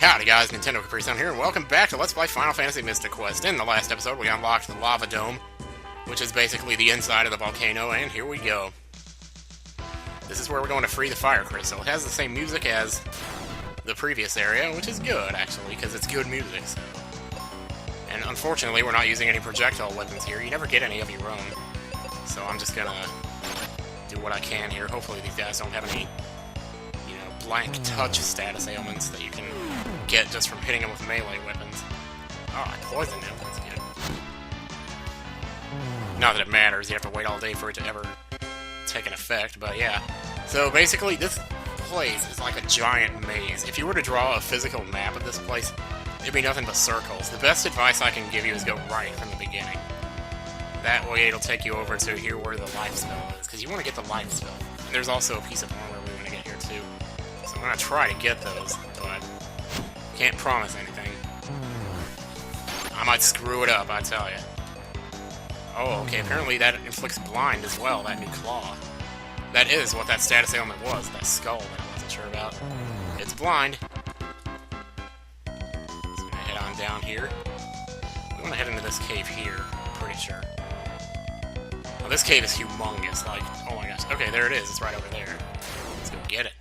Howdy guys, Nintendo Capri Sun here, and welcome back to Let's Play Final Fantasy Mystic Quest. In the last episode, we unlocked the Lava Dome, which is basically the inside of the volcano, and here we go. This is where we're going to free the Fire Crystal. It has the same music as the previous area, which is good, actually, because it's good music, so... And unfortunately, we're not using any projectile weapons here. You never get any of your own. So I'm just gonna do what I can here. Hopefully these guys don't have any, blank touch status ailments that you can get just from hitting them with melee weapons. Oh, I poisoned him. That's good. Not that it matters. You have to wait all day for it to ever take an effect, but yeah. So basically, this place is like a giant maze. If you were to draw a physical map of this place, it'd be nothing but circles. The best advice I can give you is go right from the beginning. That way it'll take you over to here where the life spell is, because you want to get the life spell. And there's also a piece of armor we want to get here too. So I'm going to try to get those, but can't promise anything. I might screw it up, I tell you. Oh, okay, apparently that inflicts blind as well, that new claw. That is what that status ailment was, that skull that I wasn't sure about. It's blind. Down here. We want to head into this cave here, I'm pretty sure. Well, this cave is humongous, like, oh my gosh. Okay, there it is, it's right over there. Let's go get it.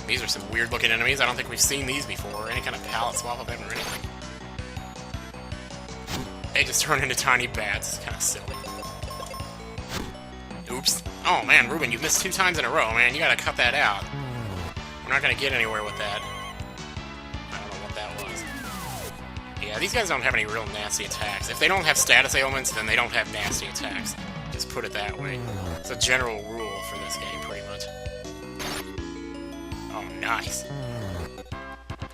These are some weird looking enemies, I don't think we've seen these before, any kind of palette swap of them or anything. They just turn into tiny bats, it's kind of silly. Oops. Oh man, Ruben, you missed 2 times in a row, man, you gotta cut that out. We're not gonna get anywhere with that. Yeah, these guys don't have any real nasty attacks. If they don't have status ailments, then they don't have nasty attacks. Just put it that way. It's a general rule for this game, pretty much. Oh, nice.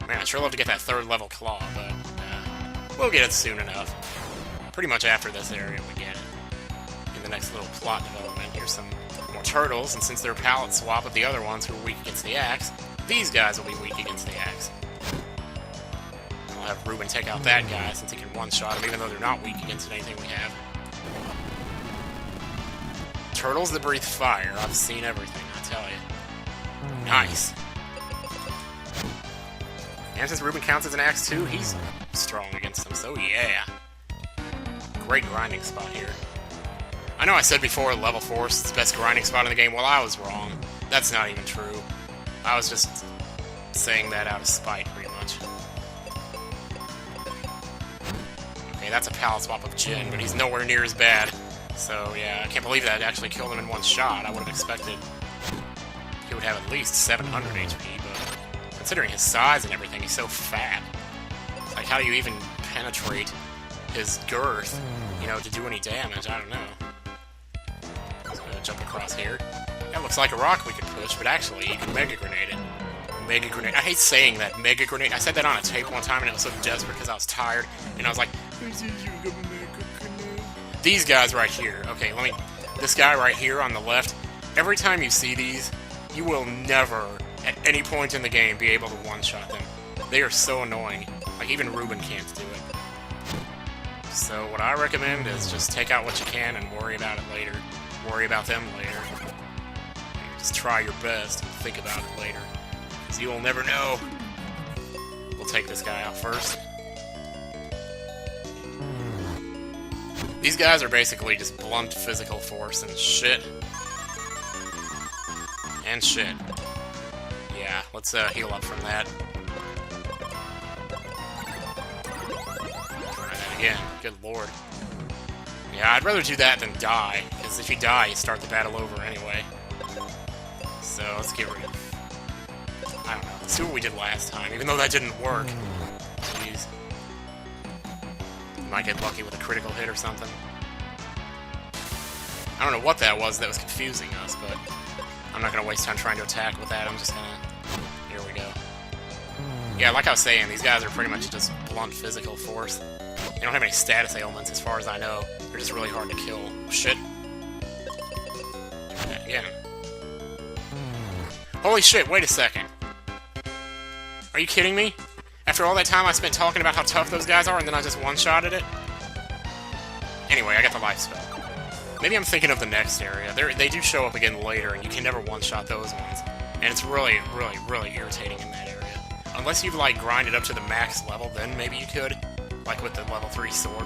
Man, I'd sure love to get that 3rd level claw, but we'll get it soon enough. Pretty much after this area, we get it. In the next little plot development, here's some more turtles, and since they're palette swap with the other ones who are weak against the axe, these guys will be weak against the axe. Have Ruben take out that guy since he can one-shot him, even though they're not weak against anything we have. Turtles that breathe fire. I've seen everything, I tell you. Nice. And since Ruben counts as an axe too, he's strong against them, so yeah. Great grinding spot here. I know I said before level 4 is the best grinding spot in the game. Well, I was wrong. That's not even true. I was just saying that out of spite, pretty much. That's a palette swap of Jin, but he's nowhere near as bad. So, yeah, I can't believe that actually killed him in one shot. I would have expected he would have at least 700 HP, but considering his size and everything, he's so fat. It's like, how do you even penetrate his girth, to do any damage? I don't know. So, I'm gonna jump across here. That looks like a rock we could push, but actually, you can Mega Grenade it. Mega Grenade. I hate saying that, Mega Grenade. I said that on a tape one time and it was so desperate because I was tired, and I was like, these guys right here. Okay, this guy right here on the left, every time you see these, you will never, at any point in the game, be able to one-shot them. They are so annoying. Like, even Ruben can't do it. So, what I recommend is just take out what you can and worry about it later. Worry about them later. Just try your best and think about it later. Because you will never know. We'll take this guy out first. These guys are basically just blunt physical force and shit. And shit. Yeah, let's heal up from that. Try that again. Good lord. Yeah, I'd rather do that than die, because if you die, you start the battle over anyway. So, let's get rid of... I don't know. Let's see what we did last time, even though that didn't work. Jeez. Might get lucky with a critical hit or something. I don't know what that was confusing us, but I'm not going to waste time trying to attack with that. I'm just going to... Here we go. Yeah, like I was saying, these guys are pretty much just blunt physical force. They don't have any status ailments as far as I know. They're just really hard to kill. Shit. Try that again. Holy shit, wait a second. Are you kidding me? After all that time I spent talking about how tough those guys are, and then I just one-shotted it? Anyway, I got the life spell. Maybe I'm thinking of the next area. They do show up again later, and you can never one-shot those ones. And it's really, really, really irritating in that area. Unless you've, like, grinded up to the max level, then maybe you could. Like with the level 3 sword.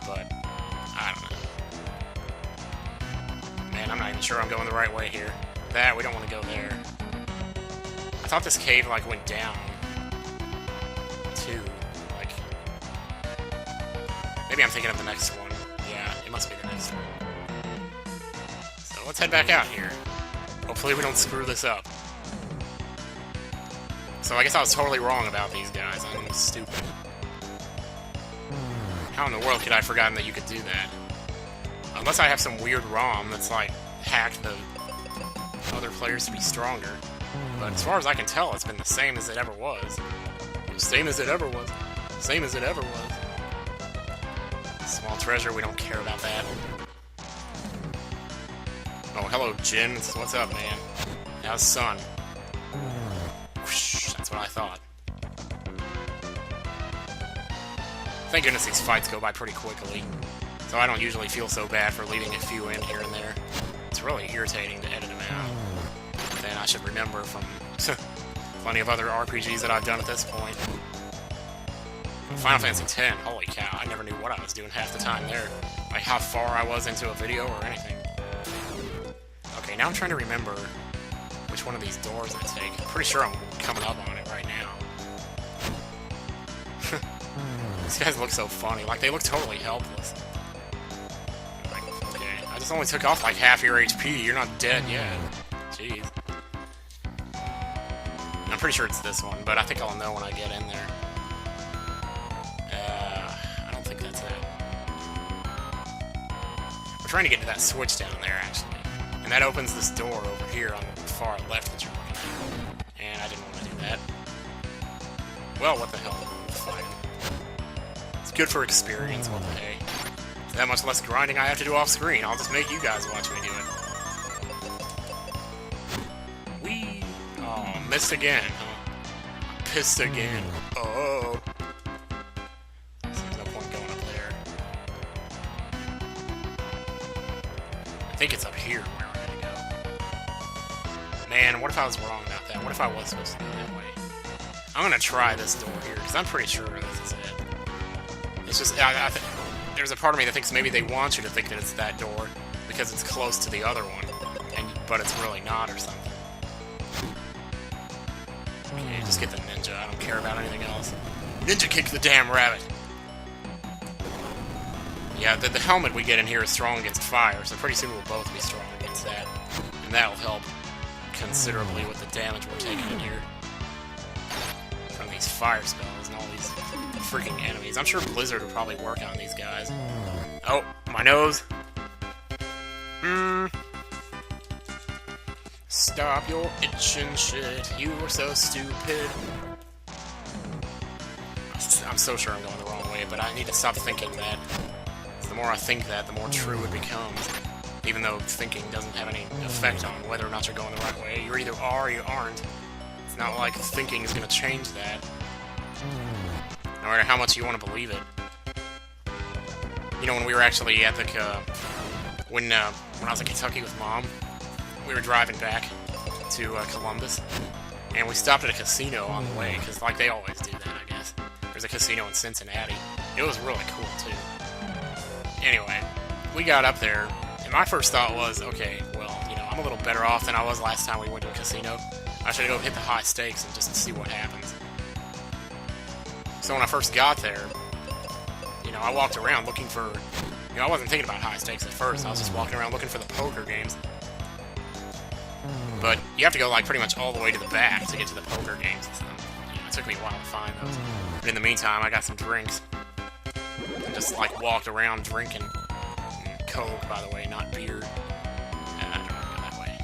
But, I don't know. Man, I'm not even sure I'm going the right way here. We don't want to go there. I thought this cave, like, went down. Too. Like... Maybe I'm thinking of the next one. Yeah, it must be the next one. So, let's head back out here. Hopefully we don't screw this up. So I guess I was totally wrong about these guys. I'm stupid. How in the world could I have forgotten that you could do that? Unless I have some weird ROM that's like hacked the other players to be stronger. But as far as I can tell, it's been the same as it ever was. Same as it ever was. Same as it ever was. Small treasure, we don't care about that. Oh, hello, Jin. What's up, man? How's sun? Whoosh, that's what I thought. Thank goodness these fights go by pretty quickly, so I don't usually feel so bad for leaving a few in here and there. It's really irritating to edit them out. But then I should remember from plenty of other RPGs that I've done at this point. Final Fantasy X, holy cow, I never knew what I was doing half the time there. Like how far I was into a video or anything. Okay, now I'm trying to remember which one of these doors I take. I'm pretty sure I'm coming up on it right now. These guys look so funny. Like, they look totally helpless. Like, okay, I just only took off like half your HP. You're not dead yet. Jeez. I'm pretty sure it's this one, but I think I'll know when I get in there. I don't think that's it. We're trying to get to that switch down there, actually. And that opens this door over here on the far left that you're looking at. And I didn't want to do that. Well, what the hell? Fine. It's good for experience, what the hey. That much less grinding I have to do off screen. I'll just make you guys watch me do it. Whee! Oh, missed again, huh? Pissed again. Oh. So there's no point going up there. I think it's up here where we're gonna go. Man, what if I was wrong about that? What if I was supposed to go that way? I'm gonna try this door here, because I'm pretty sure this is it. It's just, there's a part of me that thinks maybe they want you to think that it's that door, because it's close to the other one, but it's really not or something. Okay, just get the ninja, I don't care about anything else. Ninja kick the damn rabbit! Yeah, the helmet we get in here is strong against fire, so pretty soon we'll both be strong against that. And that'll help considerably with the damage we're taking in here. From these fire spells and all these freaking enemies. I'm sure Blizzard would probably work on these guys. Oh, my nose. Stop your itching shit. You were so stupid. I'm so sure I'm going the wrong way, but I need to stop thinking that. The more I think that, the more true it becomes. Even though thinking doesn't have any effect on whether or not you're going the right way. You either are or you aren't. It's not like thinking is going to change that. No matter how much you want to believe it. You know, when we were actually at the, when I was in Kentucky with Mom, we were driving back to Columbus, and we stopped at a casino on the way, because, like, they always do that, I guess. There's a casino in Cincinnati. It was really cool, too. Anyway, we got up there, and my first thought was, okay, well, you know, I'm a little better off than I was last time we went to a casino. I should go hit the high stakes and just see what happens. So when I first got there, you know, I walked around looking for... You know, I wasn't thinking about high stakes at first. I was just walking around looking for the poker games. But you have to go, like, pretty much all the way to the back to get to the poker games. So, you know, it took me a while to find those. But in the meantime, I got some drinks. And just, like, walked around drinking. And Coke, by the way, not beer. I don't want to go that way.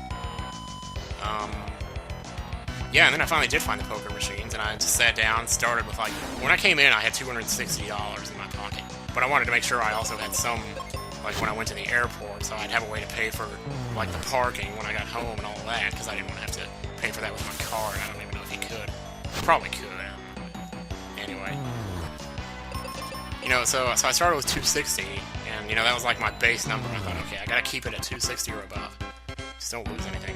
Yeah, and then I finally did find the poker machines, and I just sat down, started with, like... When I came in, I had $260 in my pocket. But I wanted to make sure I also had some, like, when I went to the airport, so I'd have a way to pay for, like, the parking when I got home and all that, because I didn't want to have to pay for that with my card. I don't even know if you could. Probably could. Anyway. You know, so I started with 260, and, you know, that was, like, my base number. I thought, okay, I gotta keep it at 260 or above. Just don't lose anything.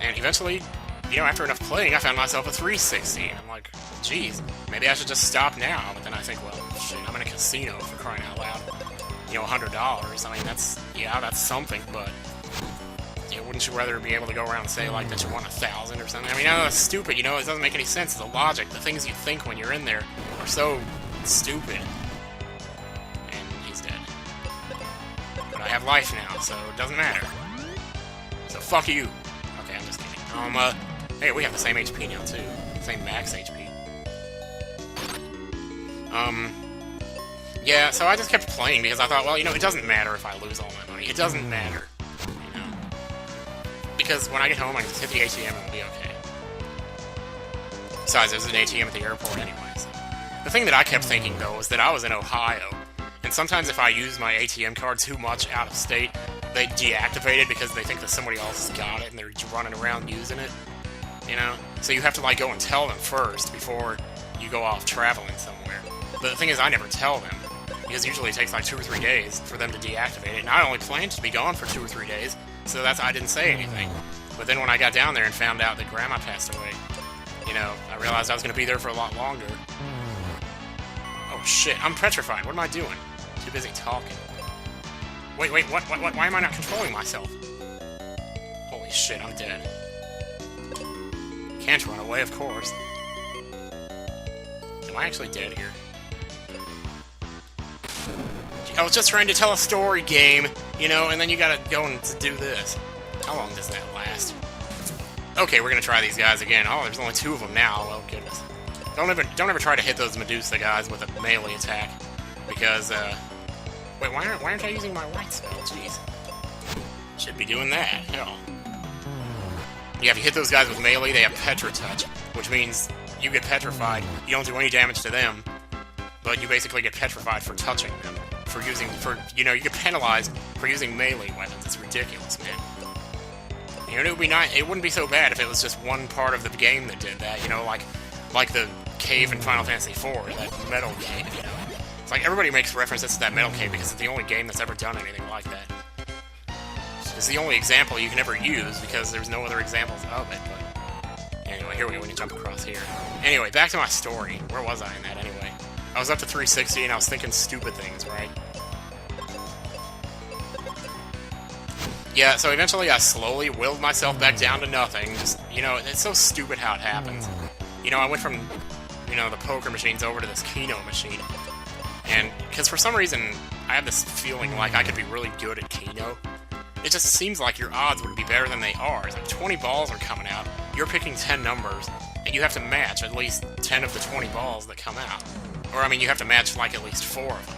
And eventually, you know, after enough playing, I found myself a 360, and I'm like, geez, maybe I should just stop now. But then I think, well, shit, I'm in a casino, for crying out loud. You know, $100. I mean, that's something, but you know, wouldn't you rather be able to go around and say, like, that you want 1,000 or something? I mean, I know that's stupid, you know, it doesn't make any sense. The logic, the things you think when you're in there are so stupid. And he's dead. But I have life now, so it doesn't matter. So fuck you. Okay, I'm just kidding. Hey, we have the same HP now, too. Same max HP. Yeah, so I just kept playing because I thought, well, you know, it doesn't matter if I lose all my money. It doesn't matter, you know. Because when I get home, I can just hit the ATM and it'll be okay. Besides, there's an ATM at the airport anyway, so. The thing that I kept thinking, though, was that I was in Ohio. And sometimes if I use my ATM card too much out of state, they deactivate it because they think that somebody else has got it and they're running around using it. You know? So you have to, like, go and tell them first before you go off traveling somewhere. But the thing is, I never tell them. Because usually it takes like 2 or 3 days for them to deactivate it. And I only planned to be gone for 2 or 3 days, so I didn't say anything. But then when I got down there and found out that Grandma passed away, you know, I realized I was going to be there for a lot longer. Oh shit, I'm petrified. What am I doing? Too busy talking. Wait, what? Why am I not controlling myself? Holy shit, I'm dead. Can't run away, of course. Am I actually dead here? I was just trying to tell a story game, you know, and then you gotta go and do this. How long does that last? Okay, we're gonna try these guys again. Oh, there's only 2 of them now. Oh, goodness. Don't ever try to hit those Medusa guys with a melee attack. Because, wait, why aren't I using my right spell? Jeez. Should be doing that. Hell. Yeah, if you hit those guys with melee, they have Petra Touch, which means you get petrified. You don't do any damage to them, but you basically get petrified for touching them. You know, you get penalized for using melee weapons. It's ridiculous, man. You know, it wouldn't be so bad if it was just one part of the game that did that, you know, like the cave in Final Fantasy IV, that metal cave, you know. It's like everybody makes references to that metal cave because it's the only game that's ever done anything like that. It's the only example you can ever use because there's no other examples of it, but... Anyway, here we go, we can jump across here. Anyway, back to my story. Where was I in that, anyway? I was up to 360 and I was thinking stupid things, right? Yeah, so eventually I slowly willed myself back down to nothing. Just, you know, it's so stupid how it happens. You know, I went from, you know, the poker machines over to this Keno machine. And, because for some reason, I have this feeling like I could be really good at Keno. It just seems like your odds would be better than they are. It's like 20 balls are coming out, you're picking 10 numbers, and you have to match at least 10 of the 20 balls that come out. Or, I mean, you have to match, like, at least 4 of them.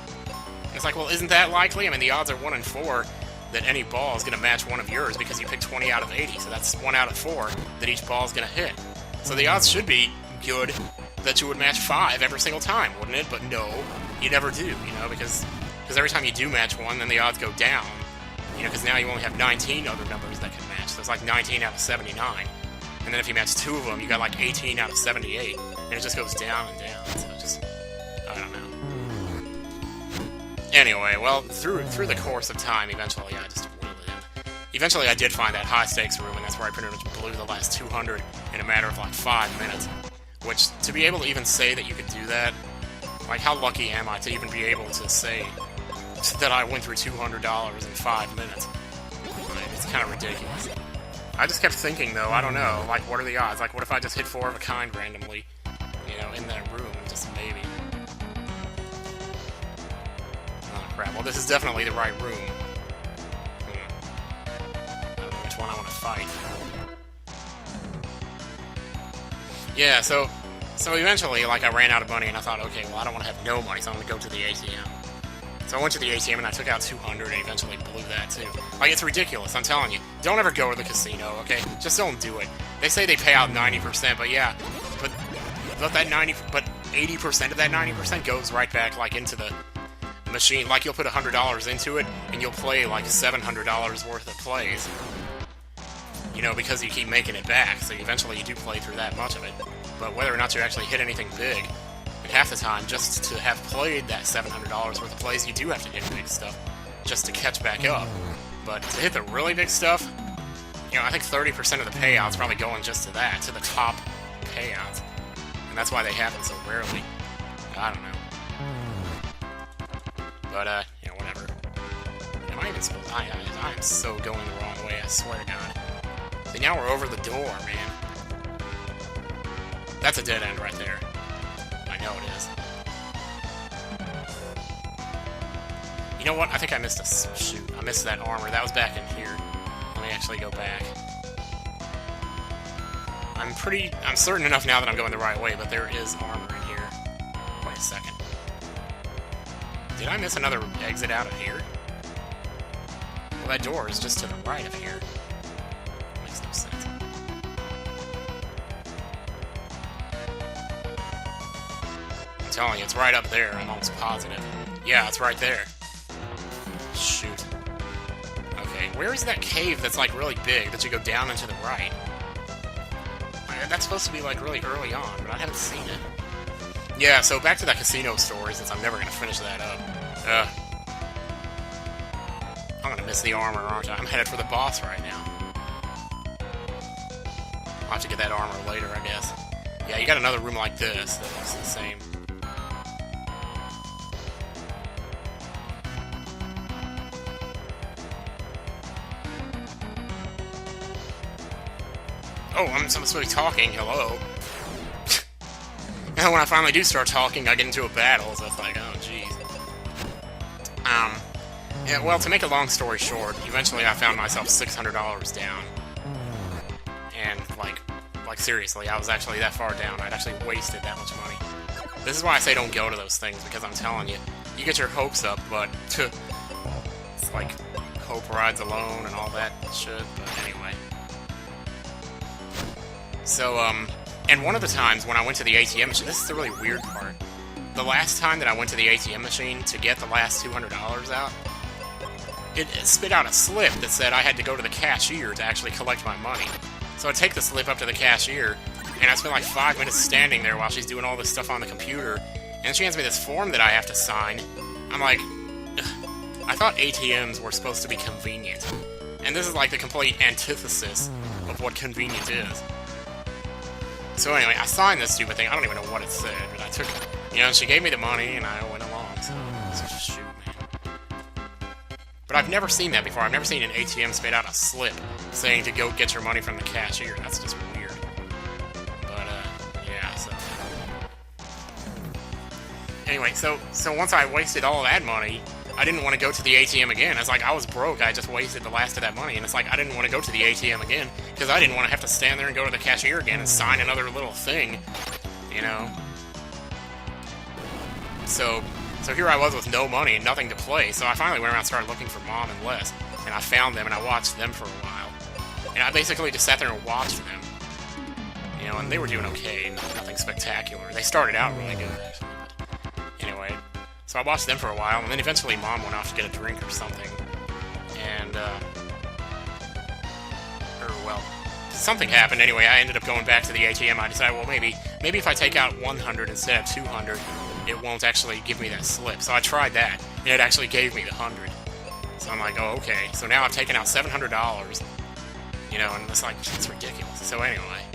And it's like, well, isn't that likely? I mean, the odds are 1 in 4 that any ball is going to match one of yours because you pick 20 out of 80, so that's 1 out of 4 that each ball is going to hit. So the odds should be good that you would match 5 every single time, wouldn't it? But no, you never do, you know, because every time you do match one, then the odds go down, you know, because now you only have 19 other numbers that can match, so it's like 19 out of 79. And then if you match 2 of them, you got like 18 out of 78, and it just goes down and down, so just, I don't know. Anyway, well, through the course of time, eventually I just willed it in. Eventually I did find that high-stakes room, and that's where I pretty much blew the last 200 in a matter of like 5 minutes. Which, to be able to even say that you could do that, like, how lucky am I to even be able to say that I went through $200 in 5 minutes? I mean, it's kind of ridiculous. I just kept thinking, though, I don't know, like, what are the odds? Like, what if I just hit 4 of a kind randomly, you know, in that room, just maybe? Crap. Well, this is definitely the right room. I don't know which one I want to fight. Yeah, so eventually, like, I ran out of money, and I thought, okay, well, I don't want to have no money, so I'm going to go to the ATM. So I went to the ATM, and I took out 200, and eventually blew that, too. Like, it's ridiculous, I'm telling you. Don't ever go to the casino, okay? Just don't do it. They say they pay out 90%, but yeah, but 80% of that 90% goes right back, like, into the machine. Like, you'll put $100 into it, and you'll play, like, $700 worth of plays. You know, because you keep making it back, so eventually you do play through that much of it. But whether or not you actually hit anything big, and half the time, just to have played that $700 worth of plays, you do have to hit big stuff, just to catch back up. But to hit the really big stuff, You know, I think 30% of the payouts probably going just to that, to the top payouts. And that's why they happen so rarely. I don't know. But, you know, whatever. Am I even supposed to... I am so going the wrong way, I swear to God. See, now we're over the door, man. That's a dead end right there. I know it is. You know what? I think I missed a... Shoot, I missed that armor. That was back in here. Let me actually go back. I'm certain enough now that I'm going the right way, but there is armor in here. Wait a second. Did I miss another exit out of here? Well, that door is just to the right of here. Makes no sense. I'm telling you, it's right up there. I'm almost positive. Yeah, it's right there. Shoot. Okay, where is that cave that's, like, really big that you go down and to the right? That's supposed to be, like, really early on, but I haven't seen it. Yeah, so back to that casino story, since I'm never going to finish that up. I'm going to miss the armor, aren't I? I'm headed for the boss right now. I'll have to get that armor later, I guess. Yeah, you got another room like this that looks the same. Oh, I'm supposed to be talking. Hello. And when I finally do start talking, I get into a battle, so it's like, oh, jeez. Yeah, well, to make a long story short, eventually I found myself $600 down. And, like, seriously, I was actually that far down. I'd actually wasted that much money. This is why I say don't go to those things, because I'm telling you, you get your hopes up, but it's like hope rides alone and all that shit, but anyway. So, and one of the times when I went to the ATM machine, this is the really weird part. The last time that I went to the ATM machine to get the last $200 out, it spit out a slip that said I had to go to the cashier to actually collect my money. So I take the slip up to the cashier, and I spent like 5 minutes standing there while she's doing all this stuff on the computer, and she hands me this form that I have to sign. I'm like, ugh, I thought ATMs were supposed to be convenient. And this is like the complete antithesis of what convenient is. So anyway, I signed this stupid thing. I don't even know what it said, but I took it. You know, she gave me the money, and I went along, so shoot, man. But I've never seen that before. I've never seen an ATM spit out a slip saying to go get your money from the cashier. That's just weird. But, yeah, so... Anyway, so once I wasted all of that money, I didn't want to go to the ATM again. It's like I was broke. I just wasted the last of that money, and it's like I didn't want to go to the ATM again because I didn't want to have to stand there and go to the cashier again and sign another little thing, you know. So here I was with no money and nothing to play. So I finally went around and started looking for Mom and Les, and I found them and I watched them for a while. And I basically just sat there and watched them, you know, and they were doing okay, nothing spectacular. They started out really good, actually. But anyway. So I watched them for a while, and then eventually Mom went off to get a drink or something. And, well, something happened. Anyway, I ended up going back to the ATM. I decided, well, maybe if I take out 100 instead of 200, it won't actually give me that slip. So I tried that, and it actually gave me the 100. So I'm like, oh, okay. So now I've taken out $700, you know, and it's like, it's ridiculous. So anyway,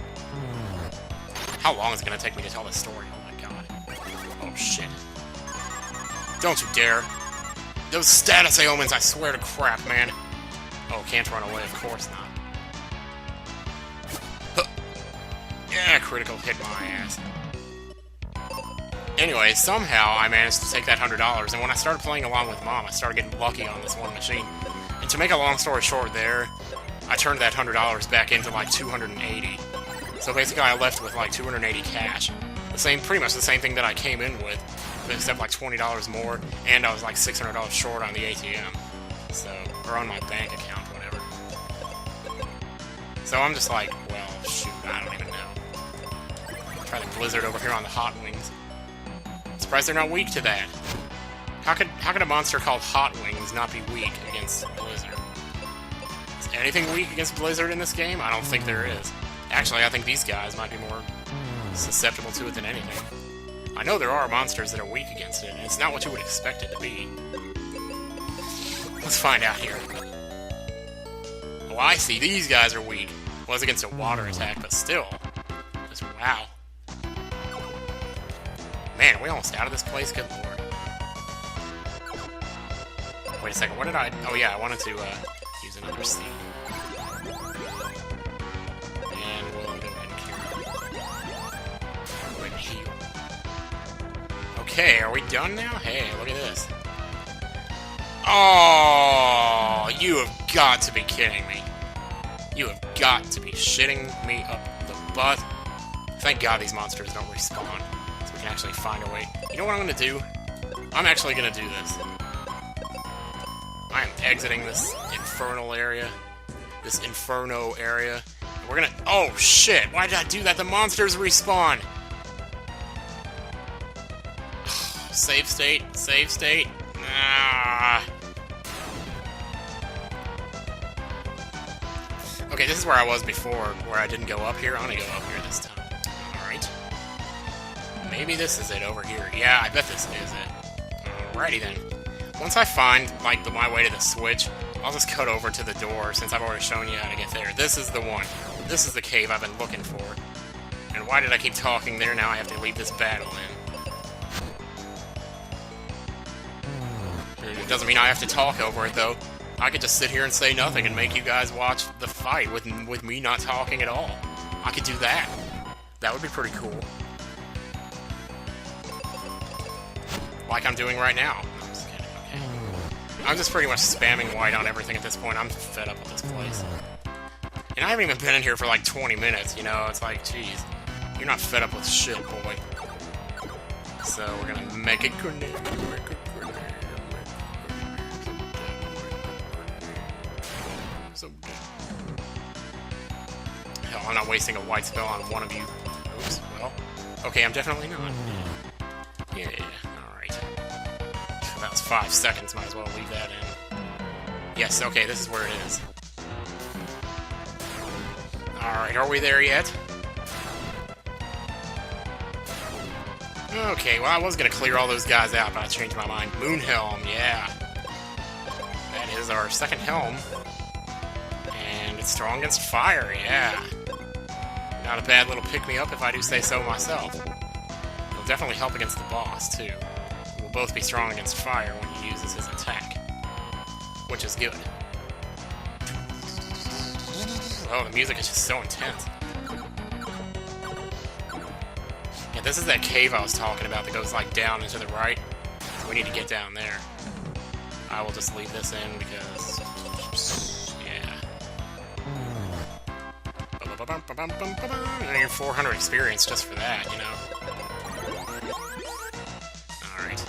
how long is it going to take me to tell this story? Oh, my God. Oh, shit. Don't you dare. Those status ailments, I swear to crap, man. Oh, can't run away, of course not. Huh. Yeah, critical hit my ass. Anyway, somehow I managed to take that $100, and when I started playing along with Mom, I started getting lucky on this one machine. And to make a long story short there, I turned that $100 back into like 280. So basically I left with like 280 cash. Pretty much the same thing that I came in with, except like $20 more, and I was like $600 short on the ATM. So, or on my bank account, whatever. So I'm just like, well, shoot, I don't even know. Try the Blizzard over here on the Hot Wings. Surprised they're not weak to that. How could a monster called Hot Wings not be weak against Blizzard? Is anything weak against Blizzard in this game? I don't think there is. Actually, I think these guys might be more susceptible to it than anything. I know there are monsters that are weak against it, and it's not what you would expect it to be. Let's find out here. Oh, I see. These guys are weak. Was against a water attack, but still. Just wow. Man, are we almost out of this place? Good lord. Wait a second, what did I... Oh yeah, I wanted to use another seed. And we'll go ahead and cure. Go ahead and heal. Okay, are we done now? Hey, look at this. Oh, you have got to be kidding me. You have got to be shitting me up the butt. Thank God these monsters don't respawn, so we can actually find a way. You know what I'm going to do? I'm actually going to do this. I am exiting this infernal area. This inferno area. And we're going to... Oh, shit! Why did I do that? The monsters respawn! Save state. Save state. Ah. Okay, this is where I was before, where I didn't go up here. I'm gonna go up here this time. Alright. Maybe this is it over here. Yeah, I bet this is it. Alrighty then. Once I find, like, my way to the switch, I'll just cut over to the door, since I've already shown you how to get there. This is the one. This is the cave I've been looking for. And why did I keep talking there? Now I have to leave this battle in. It doesn't mean I have to talk over it, though. I could just sit here and say nothing and make you guys watch the fight with me not talking at all. I could do that. That would be pretty cool. Like I'm doing right now. No, I'm just kidding. Okay. I'm just pretty much spamming white on everything at this point. I'm fed up with this place. And I haven't even been in here for like 20 minutes, you know? It's like, jeez. You're not fed up with shit, boy. So we're gonna make it grenade. So dead. Hell, I'm not wasting a white spell on one of you. Oops, well. Okay, I'm definitely not. Yeah, alright. That was 5 seconds, might as well leave that in. Yes, okay, this is where it is. Alright, are we there yet? Okay, well I was gonna clear all those guys out, but I changed my mind. Moonhelm, yeah. That is our second helm. And it's strong against fire, yeah. Not a bad little pick-me-up if I do say so myself. It'll definitely help against the boss, too. We'll both be strong against fire when he uses his attack. Which is good. Oh, the music is just so intense. Yeah, this is that cave I was talking about that goes, like, down and to the right. So we need to get down there. I will just leave this in because... I need 400 experience just for that, you know? Alright.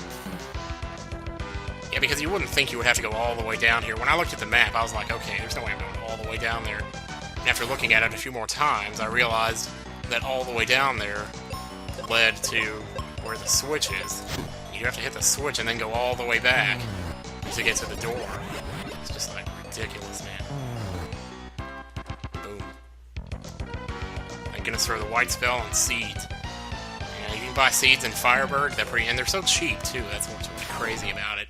Yeah, because you wouldn't think you would have to go all the way down here. When I looked at the map, I was like, okay, there's no way I'm going all the way down there. And after looking at it a few more times, I realized that all the way down there led to where the switch is. You have to hit the switch and then go all the way back to get to the door. It's just, like, ridiculous, man. Gonna throw the white spell and seeds. Yeah, you can buy seeds in Firebird. And they're so cheap too. That's what's really crazy about it.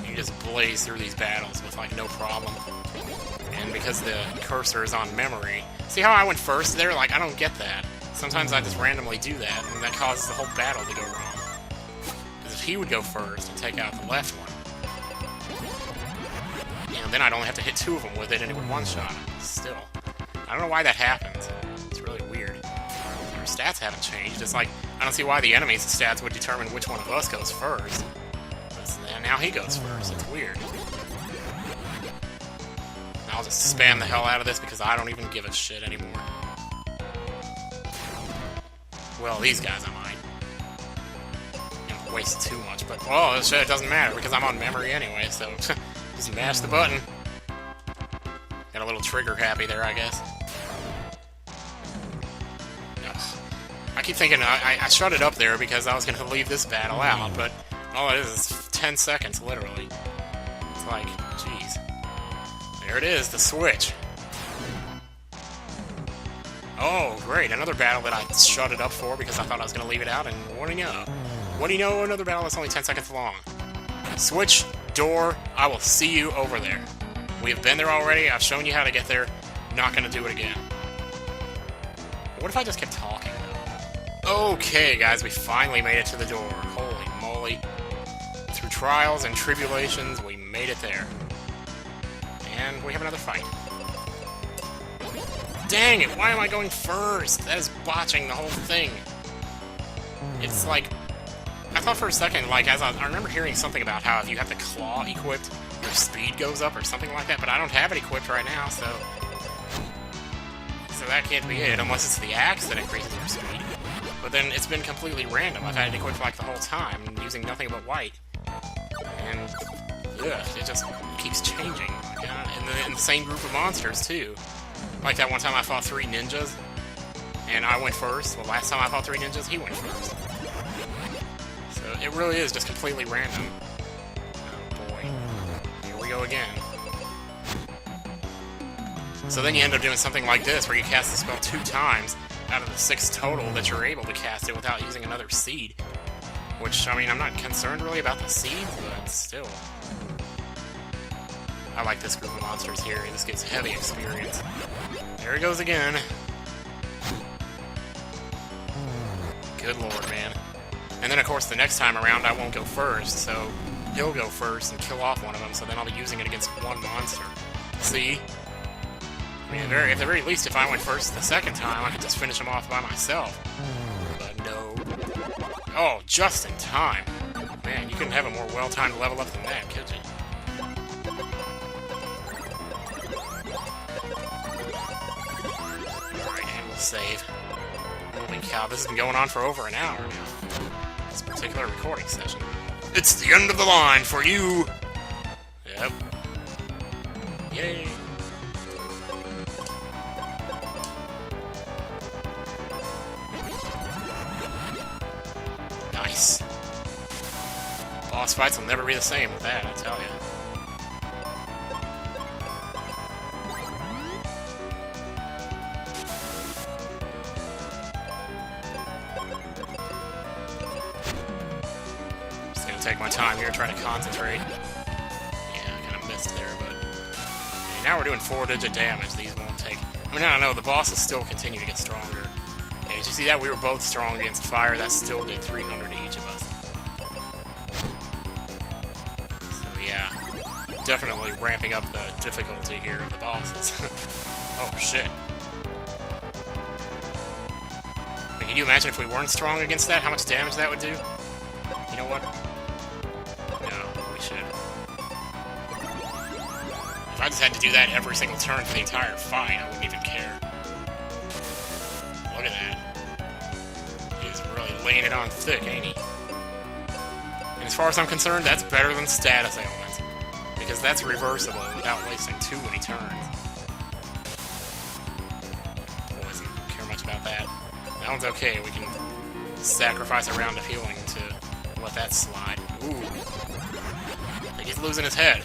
You can just blaze through these battles with like no problem. And because the cursor is on memory, see how I went first there? Like I don't get that. Sometimes I just randomly do that, and that causes the whole battle to go wrong. Because if he would go first and take out the left one, and then I'd only have to hit 2 of them with it, and it would one-shot him. Still, I don't know why that happens. Really weird. Our stats haven't changed. It's like, I don't see why the enemy's stats would determine which one of us goes first. But now he goes first. It's weird. I'll just spam the hell out of this because I don't even give a shit anymore. Well, these guys I might. You know, waste too much, but, well, it doesn't matter because I'm on memory anyway, so just mash the button. Got a little trigger happy there, I guess. I keep thinking I shut it up there because I was going to leave this battle out, but all it is 10 seconds, literally. It's like, jeez. There it is, the switch. Oh, great, another battle that I shut it up for because I thought I was going to leave it out, and what do you know? What do you know, another battle that's only 10 seconds long. Switch, door, I will see you over there. We have been there already. I've shown you how to get there. Not gonna do it again. What if I just kept talking? Okay, guys, we finally made it to the door. Holy moly. Through trials and tribulations, we made it there. And we have another fight. Dang it, why am I going first? That is botching the whole thing. It's like... I thought for a second, like, I remember hearing something about how if you have the claw equipped, your speed goes up or something like that, but I don't have it equipped right now, so that can't be it, unless it's the axe that increases your speed. But then it's been completely random. I've had it equipped like the whole time, using nothing but white. And, ugh, it just keeps changing. And the same group of monsters, too. Like that one time I fought 3 ninjas, and I went first. Well, last time I fought 3 ninjas, he went first. So it really is just completely random. Oh boy. Here we go again. So then you end up doing something like this, where you cast the spell 2 times out of the 6 total that you're able to cast it without using another seed. Which, I mean, I'm not concerned really about the seeds, but still. I like this group of monsters here. This gives heavy experience. There he goes again. Good lord, man. And then, of course, the next time around, I won't go first, so he'll go first and kill off one of them, so then I'll be using it against one monster. See? I mean, at the very least, if I went first the second time, I could just finish him off by myself. But no. Oh, just in time. Man, you couldn't have a more well-timed level up than that, could you? Alright, and we'll save. Holy cow, this has been going on for over an hour now. This particular recording session. It's the end of the line for you! Yep. Yay! Nice. Boss fights will never be the same with that, I tell you. Just gonna take my time here, trying to concentrate. Yeah, I kind of missed there, but... Okay, now we're doing 4-digit damage. These won't take... I mean, I don't know, the bosses still continue to get stronger. Okay, did you see that? We were both strong against fire. That still did 300 to each of us. So yeah, definitely ramping up the difficulty here of the bosses. Oh shit. But can you imagine if we weren't strong against that, how much damage that would do? You know what? No, we should. If I just had to do that every single turn for the entire fight, I wouldn't even care. Look at that. He's really laying it on thick, ain't he? And as far as I'm concerned, that's better than status ailments. Because that's reversible without wasting too many turns. Poison, don't care much about that. That one's okay, we can sacrifice a round of healing to let that slide. Ooh. I think he's losing his head.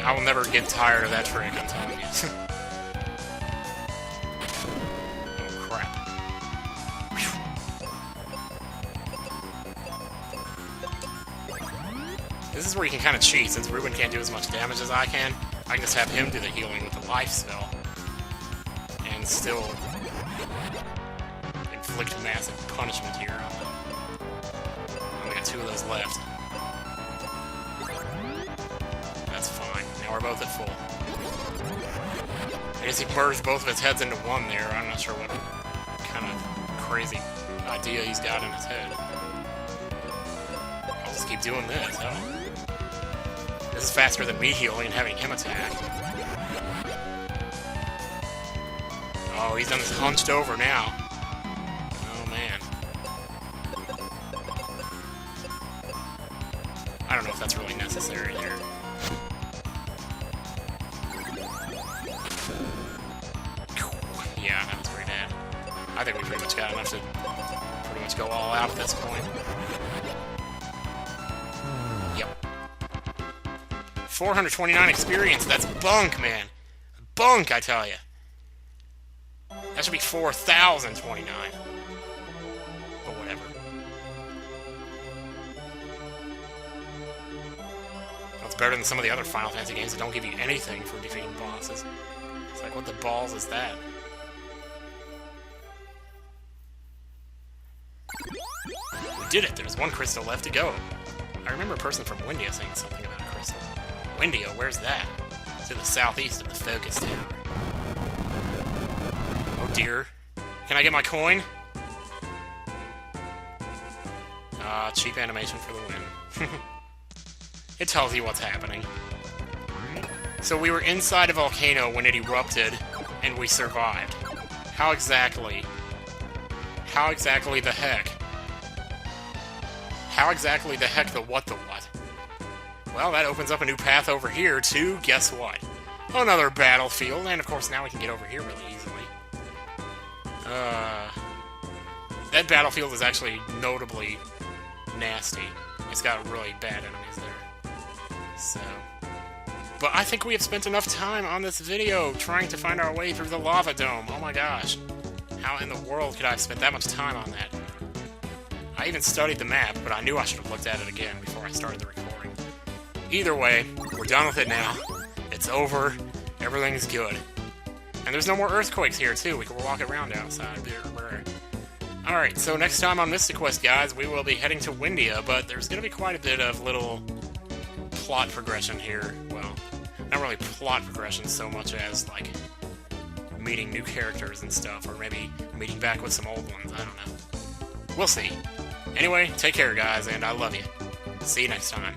I will never get tired of that trick, I'm telling you. Oh, crap. This is where you can kind of cheat, since Ruben can't do as much damage as I can. I can just have him do the healing with the life spell. And still inflict massive punishment here on them. Only got 2 of those left. That's fine. Now we're both at full. I guess he merged both of his heads into one there. I'm not sure what kind of crazy idea he's got in his head. I'll just keep doing this. Oh. This is faster than me healing and having him attack. Oh, he's done this hunched over now. Oh, man. I don't know if that's really necessary there. Yeah, that was pretty bad. I think we pretty much got enough to go all out at this point. Yep. 429 experience. That's bunk, man. Bunk, I tell you. That should be 4,029. But whatever. That's better than some of the other Final Fantasy games that don't give you anything for defeating bosses. It's like, what the balls is that? We did it! There's one crystal left to go. I remember a person from Windia saying something about a crystal. Windia, where's that? To the southeast of the Focus Tower. Oh dear. Can I get my coin? Cheap animation for the win. It tells you what's happening. So we were inside a volcano when it erupted, and we survived. How exactly? How exactly the heck? How exactly the heck the what the what? Well, that opens up a new path over here to, guess what? Another battlefield, and of course now we can get over here really easily. That battlefield is actually notably nasty. It's got really bad enemies there. So... But I think we have spent enough time on this video trying to find our way through the lava dome. Oh my gosh. How in the world could I have spent that much time on that? I even studied the map, but I knew I should have looked at it again before I started the recording. Either way, we're done with it now. It's over. Everything's good. And there's no more earthquakes here, too. We can walk around outside. Alright, so next time on Mystic Quest, guys, we will be heading to Windia, but there's going to be quite a bit of little plot progression here. Well, not really plot progression so much as, like, meeting new characters and stuff, or maybe meeting back with some old ones. I don't know. We'll see. Anyway, take care, guys, and I love you. See you next time.